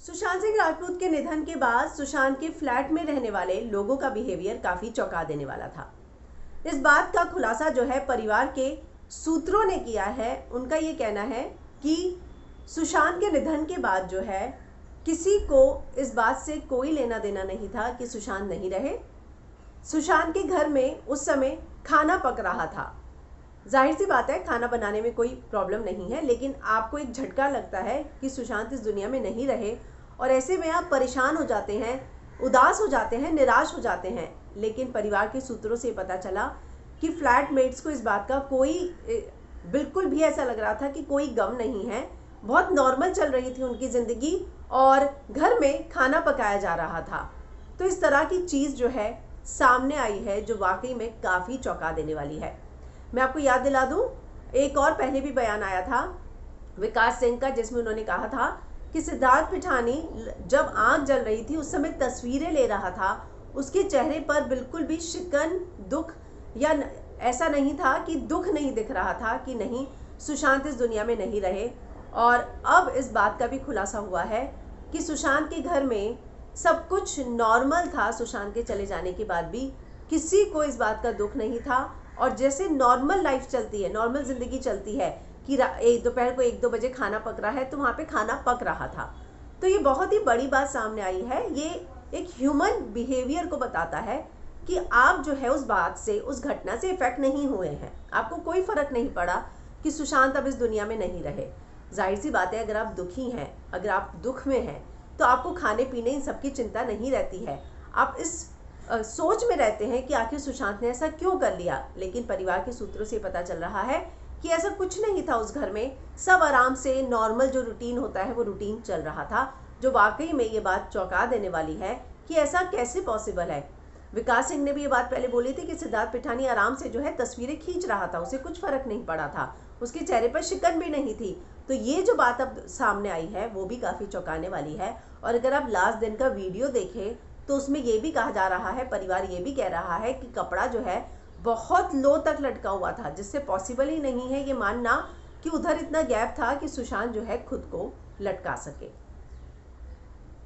सुशांत सिंह राजपूत के निधन के बाद सुशांत के फ्लैट में रहने वाले लोगों का बिहेवियर काफी चौंका देने वाला था। इस बात का खुलासा जो है परिवार के सूत्रों ने किया है। उनका ये कहना है कि सुशांत के निधन के बाद जो है किसी को इस बात से कोई लेना देना नहीं था कि सुशांत नहीं रहे। सुशांत के घर में उस समय खाना पक रहा था। जाहिर सी बात है, खाना बनाने में कोई प्रॉब्लम नहीं है, लेकिन आपको एक झटका लगता है कि सुशांत इस दुनिया में नहीं रहे और ऐसे में आप परेशान हो जाते हैं, उदास हो जाते हैं, निराश हो जाते हैं। लेकिन परिवार के सूत्रों से पता चला कि फ्लैटमेट्स को इस बात का कोई बिल्कुल भी ऐसा लग रहा था कि कोई गम नहीं है। बहुत नॉर्मल चल रही थी उनकी ज़िंदगी और घर में खाना पकाया जा रहा था। तो इस तरह की चीज़ जो है सामने आई है जो वाकई में काफ़ी चौंका देने वाली है। मैं आपको याद दिला दूं, एक और पहले भी बयान आया था विकास सिंह का, जिसमें उन्होंने कहा था कि सिद्धार्थ पिठानी जब आग जल रही थी उस समय तस्वीरें ले रहा था, उसके चेहरे पर बिल्कुल भी शिकन, दुख या ऐसा नहीं था कि दुख नहीं दिख रहा था कि नहीं सुशांत इस दुनिया में नहीं रहे। और अब इस बात का भी खुलासा हुआ है कि सुशांत के घर में सब कुछ नॉर्मल था। सुशांत के चले जाने के बाद भी किसी को इस बात का दुख नहीं था और जैसे नॉर्मल लाइफ चलती है, नॉर्मल ज़िंदगी चलती है कि दोपहर को 1-2 बजे खाना पक रहा है तो वहाँ पे खाना पक रहा था। तो ये बहुत ही बड़ी बात सामने आई है। ये एक ह्यूमन बिहेवियर को बताता है कि आप जो है उस बात से, उस घटना से इफेक्ट नहीं हुए हैं। आपको कोई फ़र्क नहीं पड़ा कि सुशांत अब इस दुनिया में नहीं रहे। जाहिर सी बात है, अगर आप दुखी हैं, अगर आप दुख में हैं तो आपको खाने पीने इन सब की चिंता नहीं रहती है। आप इस सोच में रहते हैं कि आखिर सुशांत ने ऐसा क्यों कर लिया। लेकिन परिवार के सूत्रों से पता चल रहा है कि ऐसा कुछ नहीं था उस घर में। सब आराम से नॉर्मल जो रूटीन होता है वो रूटीन चल रहा था, जो वाकई में ये बात चौंका देने वाली है कि ऐसा कैसे पॉसिबल है। विकास सिंह ने भी ये बात पहले बोली थी कि सिद्धार्थ पिठानी आराम से जो है तस्वीरें खींच रहा था, उसे कुछ फर्क नहीं पड़ा था, उसके चेहरे पर शिकन भी नहीं थी। तो ये जो बात अब सामने आई है वो भी काफ़ी चौंकाने वाली है। और अगर आप लास्ट दिन का वीडियो देखें तो उसमें ये भी कहा जा रहा है, परिवार ये भी कह रहा है कि कपड़ा जो है बहुत लो तक लटका हुआ था, जिससे पॉसिबल ही नहीं है ये मानना कि उधर इतना गैप था कि सुशांत जो है खुद को लटका सके।